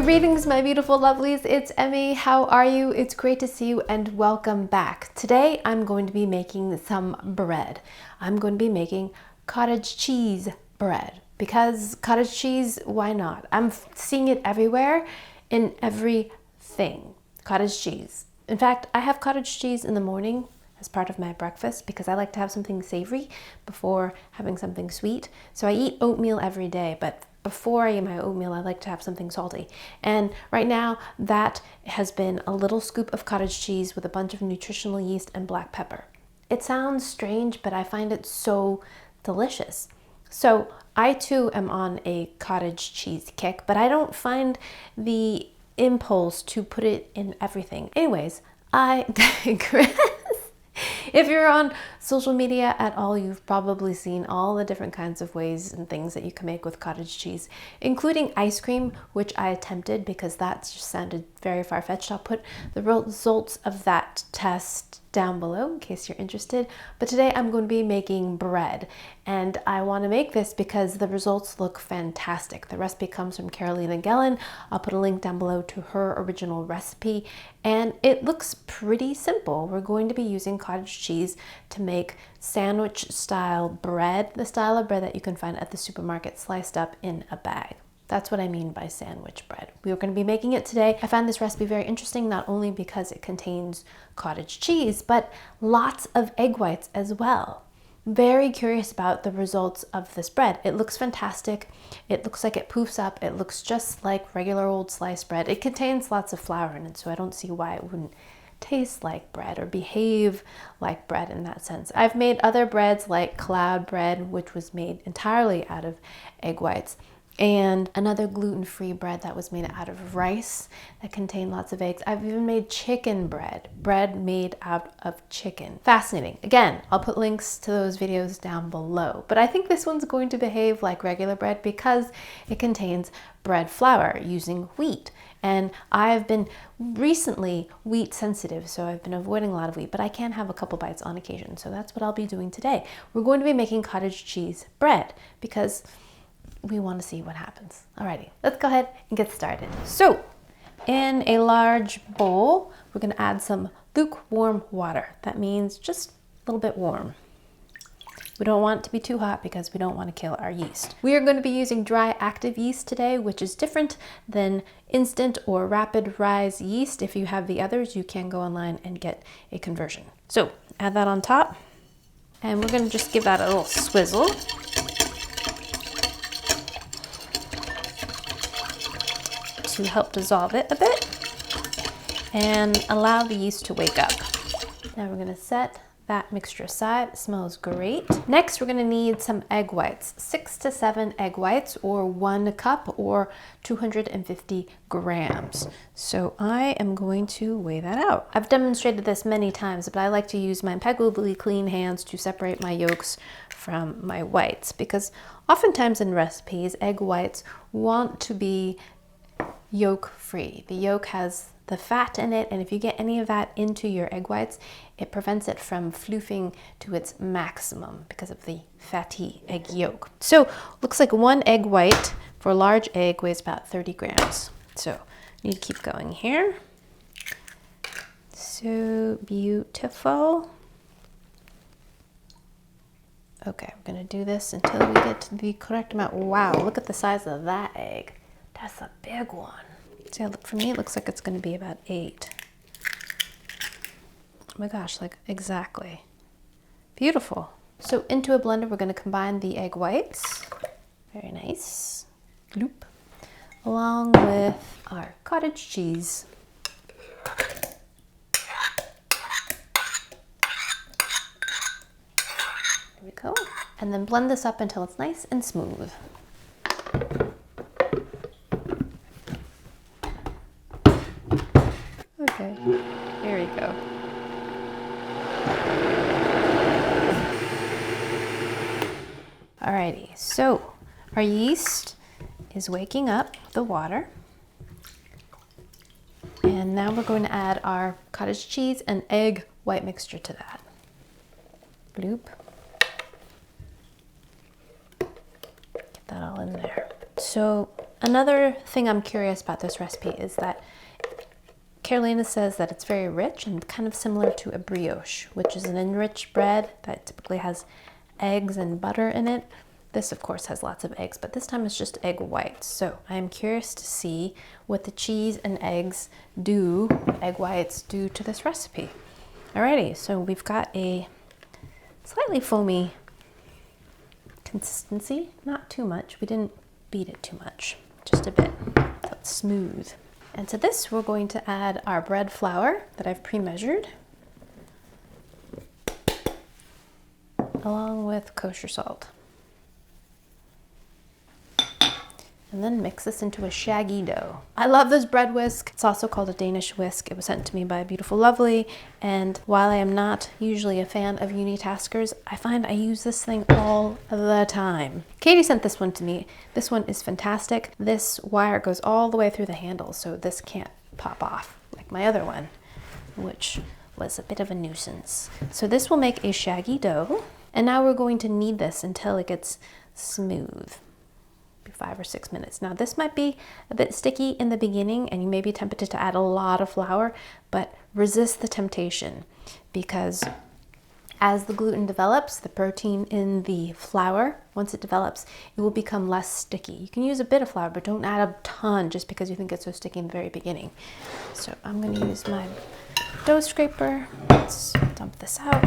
Greetings, my beautiful lovelies. It's Emmy. How are you? It's great to see you and welcome back. Today I'm going to be making some bread. I'm going to be making cottage cheese bread because cottage cheese, why not? I'm seeing it everywhere in everything. Cottage cheese. In fact, I have cottage cheese in the morning as part of my breakfast because I like to have something savory before having something sweet. So I eat oatmeal every day, but before I eat my oatmeal, I like to have something salty. And right now, that has been a little scoop of cottage cheese with a bunch of nutritional yeast and black pepper. It sounds strange, but I find it so delicious. So I too am on a cottage cheese kick, but I don't find the impulse to put it in everything. Anyways, I digress. If you're on social media at all, you've probably seen all the different kinds of ways and things that you can make with cottage cheese, including ice cream, which I attempted because that just sounded very far-fetched. I'll put the results of that test down below in case you're interested. But today I'm going to be making bread, and I want to make this because the results look fantastic. The recipe comes from Carolina Gellin. I'll put a link down below to her original recipe, and it looks pretty simple. We're going to be using cottage cheese to make sandwich style bread, the style of bread that you can find at the supermarket sliced up in a bag. That's what I mean by sandwich bread. We are going to be making it today. I found this recipe very interesting, not only because it contains cottage cheese, but lots of egg whites as well. Very curious about the results of this bread. It looks fantastic. It looks like it poofs up. It looks just like regular old sliced bread. It contains lots of flour in it, so I don't see why it wouldn't taste like bread or behave like bread in that sense. I've made other breads like cloud bread, which was made entirely out of egg whites, and another gluten-free bread that was made out of rice that contained lots of eggs. I've even made chicken bread made out of chicken. Fascinating. Again, I'll put links to those videos down below. But I think this one's going to behave like regular bread because it contains bread flour using wheat. And I've been recently wheat sensitive, so I've been avoiding a lot of wheat, but I can have a couple bites on occasion. So that's what I'll be doing today. We're going to be making cottage cheese bread because we want to see what happens. Alrighty, let's go ahead and get started. So in a large bowl, we're going to add some lukewarm water. That means just a little bit warm. We don't want it to be too hot because we don't want to kill our yeast. We are going to be using dry active yeast today, which is different than instant or rapid rise yeast. If you have the others, you can go online and get a conversion. So add that on top, and we're going to just give that a little swizzle. To help dissolve it a bit and allow the yeast to wake up. Now we're going to set that mixture aside. It smells great. Next, we're going to need some egg whites, 6 to 7 egg whites, or 1 cup, or 250 grams. So I am going to weigh that out. I've demonstrated this many times, but I like to use my impeccably clean hands to separate my yolks from my whites, because oftentimes in recipes, egg whites want to be yolk free. The yolk has the fat in it, and if you get any of that into your egg whites, it prevents it from floofing to its maximum because of the fatty egg yolk. So looks like 1 egg white for a large egg weighs about 30 grams. So need to keep going here. So beautiful. Okay, we're gonna do this until we get to the correct amount. Wow, look at the size of that egg. That's a big one. See, for me, it looks like it's going to be about 8. Oh my gosh, like exactly. Beautiful. So into a blender, we're going to combine the egg whites. Very nice. Gloop. Along with our cottage cheese. There we go. And then blend this up until it's nice and smooth. Okay, here we go. Alrighty, so our yeast is waking up the water. And now we're going to add our cottage cheese and egg white mixture to that. Bloop. Get that all in there. So another thing I'm curious about this recipe is that Carolina says that it's very rich and kind of similar to a brioche, which is an enriched bread that typically has eggs and butter in it. This, of course, has lots of eggs, but this time it's just egg whites. So I am curious to see what the cheese and eggs do, egg whites do to this recipe. Alrighty, so we've got a slightly foamy consistency, not too much. We didn't beat it too much, just a bit, so it's smooth. And to this, we're going to add our bread flour that I've pre-measured, along with kosher salt. And then mix this into a shaggy dough. I love this bread whisk. It's also called a Danish whisk. It was sent to me by a beautiful Lovely. And while I am not usually a fan of unitaskers, I find I use this thing all the time. Katie sent this one to me. This one is fantastic. This wire goes all the way through the handle, so this can't pop off like my other one, which was a bit of a nuisance. So this will make a shaggy dough. And now we're going to knead this until it gets smooth. 5 or 6 minutes. Now this might be a bit sticky in the beginning and you may be tempted to add a lot of flour, but resist the temptation because as the gluten develops, the protein in the flour, once it develops, it will become less sticky. You can use a bit of flour, but don't add a ton just because you think it's so sticky in the very beginning. So I'm going to use my dough scraper. Let's dump this out.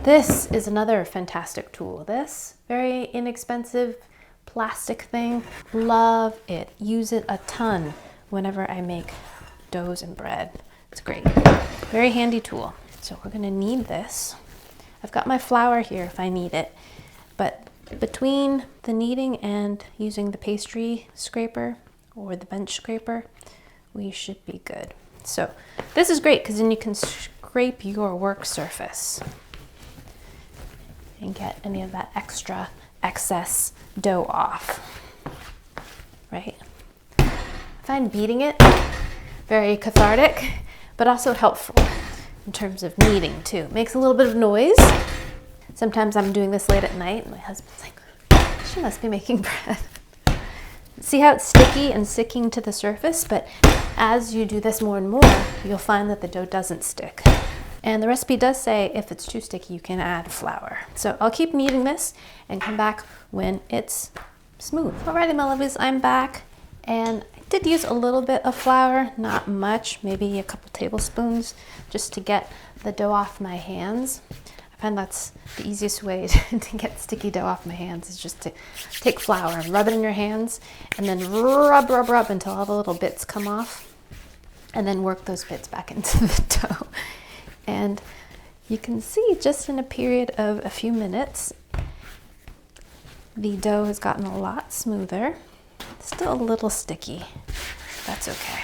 This is another fantastic tool. This very inexpensive plastic thing. Love it. Use it a ton whenever I make doughs and bread. It's great. Very handy tool. So we're going to knead this. I've got my flour here if I need it, but between the kneading and using the pastry scraper or the bench scraper, we should be good. So this is great because then you can scrape your work surface and get any of that extra excess dough off, right? I find beating it very cathartic, but also helpful in terms of kneading too. It makes a little bit of noise. Sometimes I'm doing this late at night and my husband's like, she must be making bread. See how it's sticky and sticking to the surface, but as you do this more and more, you'll find that the dough doesn't stick. And the recipe does say if it's too sticky, you can add flour. So I'll keep kneading this and come back when it's smooth. Alrighty, my lovelies, I'm back. And I did use a little bit of flour, not much, maybe a couple tablespoons, just to get the dough off my hands. I find that's the easiest way to get sticky dough off my hands is just to take flour and rub it in your hands and then rub until all the little bits come off and then work those bits back into the dough. And you can see just in a period of a few minutes, the dough has gotten a lot smoother. Still a little sticky. That's okay.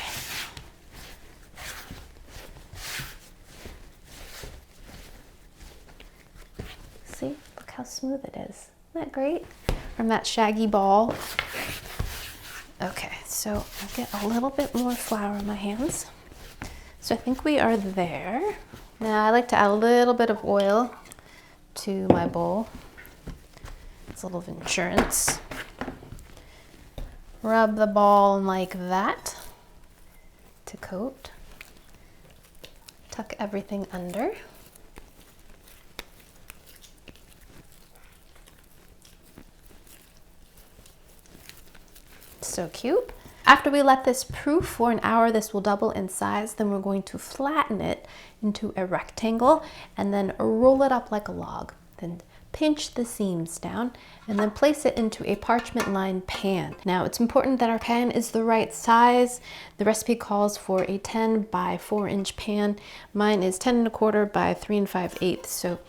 See, look how smooth it is. Isn't that great? From that shaggy ball. Okay, so I'll get a little bit more flour in my hands. So I think we are there. Now I like to add a little bit of oil to my bowl. It's a little of insurance. Rub the ball like that to coat. Tuck everything under. So cute. After we let this proof for an hour, this will double in size. Then we're going to flatten it into a rectangle and then roll it up like a log. Then pinch the seams down and then place it into a parchment lined pan. Now it's important that our pan is the right size. The recipe calls for a 10 by 4 inch pan. Mine is 10 1/4 by 3 5/8. So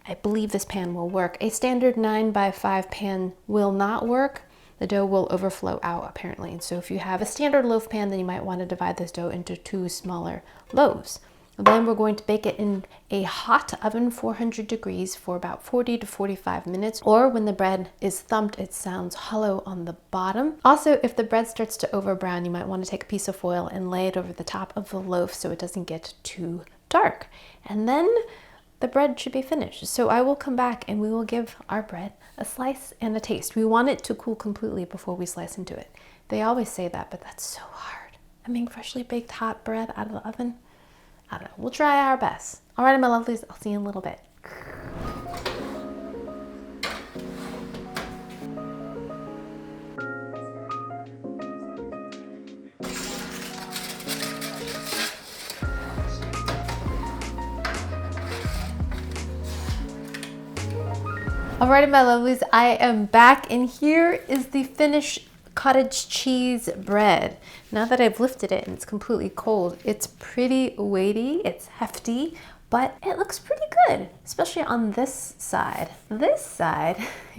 I believe this pan will work. A standard 9 by 5 pan will not work. The dough will overflow out apparently. And so if you have a standard loaf pan, then you might want to divide this dough into 2 smaller loaves. Then we're going to bake it in a hot oven, 400 degrees, for about 40 to 45 minutes. Or when the bread is thumped, it sounds hollow on the bottom. Also, if the bread starts to overbrown, you might want to take a piece of foil and lay it over the top of the loaf so it doesn't get too dark. And then the bread should be finished. So I will come back and we will give our bread a slice and a taste. We want it to cool completely before we slice into it. They always say that, but that's so hard. I mean, freshly baked hot bread out of the oven. I don't know. We'll try our best. All right, my lovelies, I'll see you in a little bit. Alrighty, my lovelies, I am back, and here is the finished cottage cheese bread. Now that I've lifted it and it's completely cold, it's pretty weighty, it's hefty, but it looks pretty good, especially on this side. This side,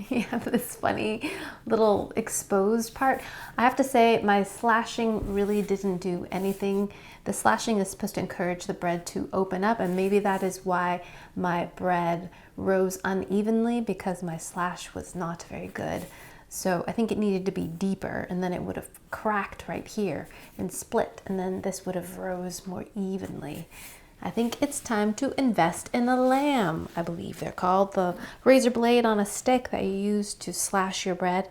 you have this funny little exposed part. I have to say my slashing really didn't do anything. The slashing is supposed to encourage the bread to open up, and maybe that is why my bread rose unevenly, because my slash was not very good. So I think it needed to be deeper, and then it would have cracked right here and split, and then this would have rose more evenly. I think it's time to invest in a lamb, I believe they're called. The razor blade on a stick that you use to slash your bread.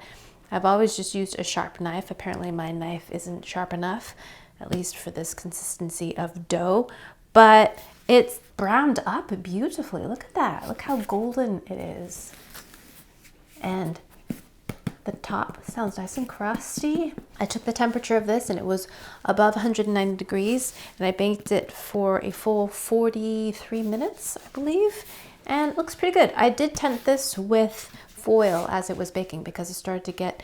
I've always just used a sharp knife. Apparently my knife isn't sharp enough, at least for this consistency of dough, but it's browned up beautifully. Look at that. Look how golden it is. And the top sounds nice and crusty. I took the temperature of this and it was above 190 degrees, and I baked it for a full 43 minutes, I believe, and it looks pretty good. I did tent this with foil as it was baking because it started to get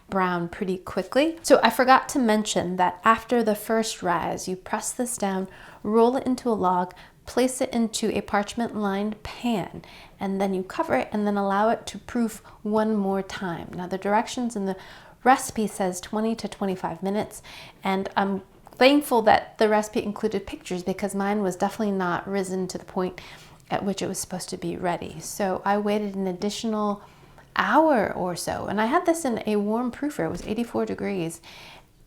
brown pretty quickly. So I forgot to mention that after the first rise, you press this down, roll it into a log, place it into a parchment lined pan, and then you cover it and then allow it to proof one more time. Now the directions in the recipe says 20 to 25 minutes, and I'm thankful that the recipe included pictures because mine was definitely not risen to the point at which it was supposed to be ready. So I waited an additional hour or so, and I had this in a warm proofer. It was 84 degrees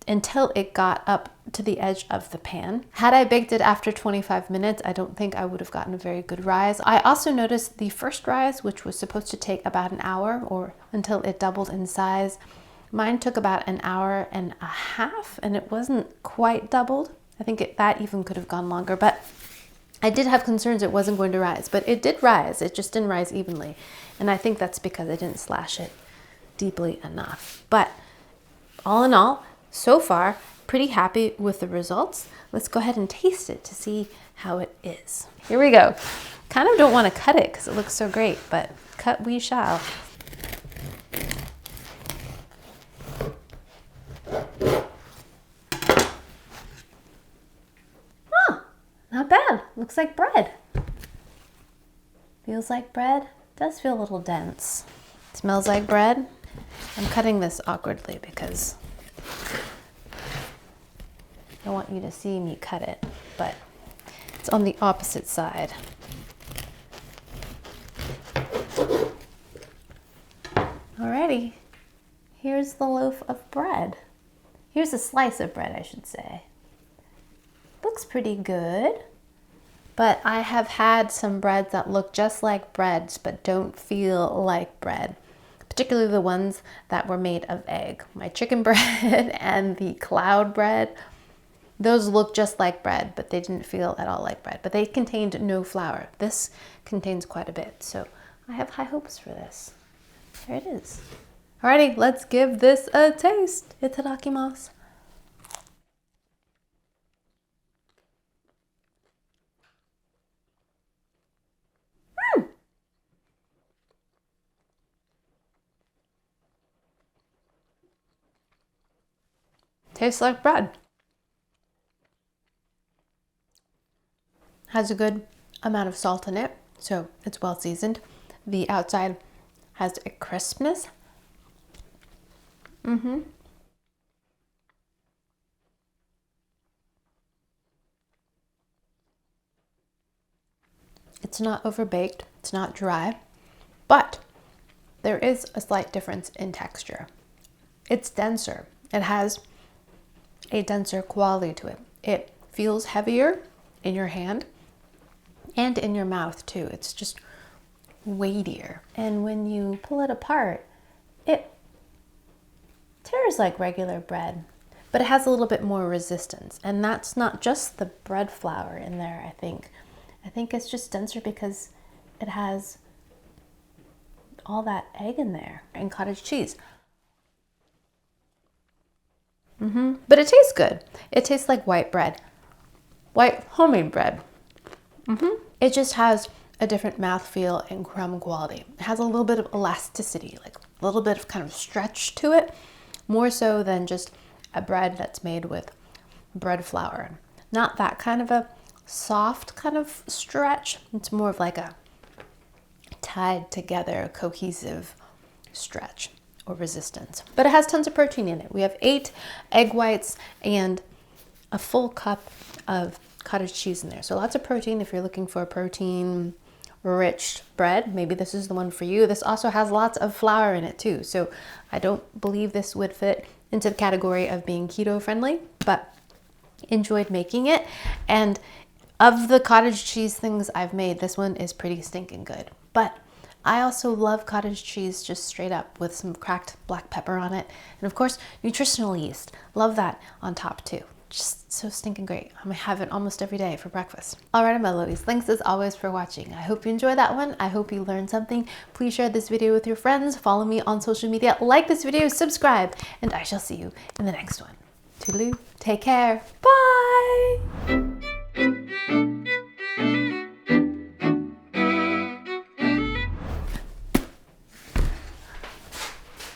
until it got up to the edge of the pan. Had I baked it after 25 minutes, I don't think I would have gotten a very good rise. I also noticed the first rise, which was supposed to take about an hour or until it doubled in size, mine took about an hour and a half, and it wasn't quite doubled. I think that even could have gone longer, but I did have concerns it wasn't going to rise, but it did rise. It just didn't rise evenly. And I think that's because I didn't slash it deeply enough. But all in all, so far, pretty happy with the results. Let's go ahead and taste it to see how it is. Here we go. Kind of don't want to cut it because it looks so great, but cut we shall. Not bad. Looks like bread. Feels like bread. Does feel a little dense. Smells like bread. I'm cutting this awkwardly because I want you to see me cut it, but it's on the opposite side. Alrighty. Here's the loaf of bread. Here's a slice of bread, I should say. Looks pretty good, but I have had some breads that look just like breads but don't feel like bread, particularly the ones that were made of egg. My chicken bread and the cloud bread, those look just like bread, but they didn't feel at all like bread, but they contained no flour. This contains quite a bit, so I have high hopes for this. There it is. Alrighty, let's give this a taste. Itadakimasu. Tastes like bread. Has a good amount of salt in it, so it's well seasoned. The outside has a crispness. It's not overbaked, it's not dry, but there is a slight difference in texture. It's denser. It has a denser quality to it. It feels heavier in your hand. and in your mouth too. It's just weightier. And when you pull it apart, it tears like regular bread, but it has a little bit more resistance. And that's not just the bread flour in there, I think. I think it's just denser because it has all that egg in there and cottage cheese. But it tastes good. It tastes like white bread, white homemade bread. It just has a different mouthfeel and crumb quality. It has a little bit of elasticity, like a little bit of kind of stretch to it, more so than just a bread that's made with bread flour. Not that kind of a soft kind of stretch. It's more of like a tied together, cohesive stretch or resistance. But it has tons of protein in it. We have 8 egg whites and a full cup of cottage cheese in there. So lots of protein if you're looking for a protein rich bread. Maybe this is the one for you. This also has lots of flour in it too. So I don't believe this would fit into the category of being keto friendly, but enjoyed making it. And of the cottage cheese things I've made, this one is pretty stinking good. But I also love cottage cheese just straight up with some cracked black pepper on it. And of course, nutritional yeast. Love that on top too. Just so stinking great. I'm gonna have it almost every day for breakfast. All right, Melodies, thanks as always for watching. I hope you enjoyed that one. I hope you learned something. Please share this video with your friends. Follow me on social media. Like this video, subscribe, and I shall see you in the next one. Toodaloo, take care, bye!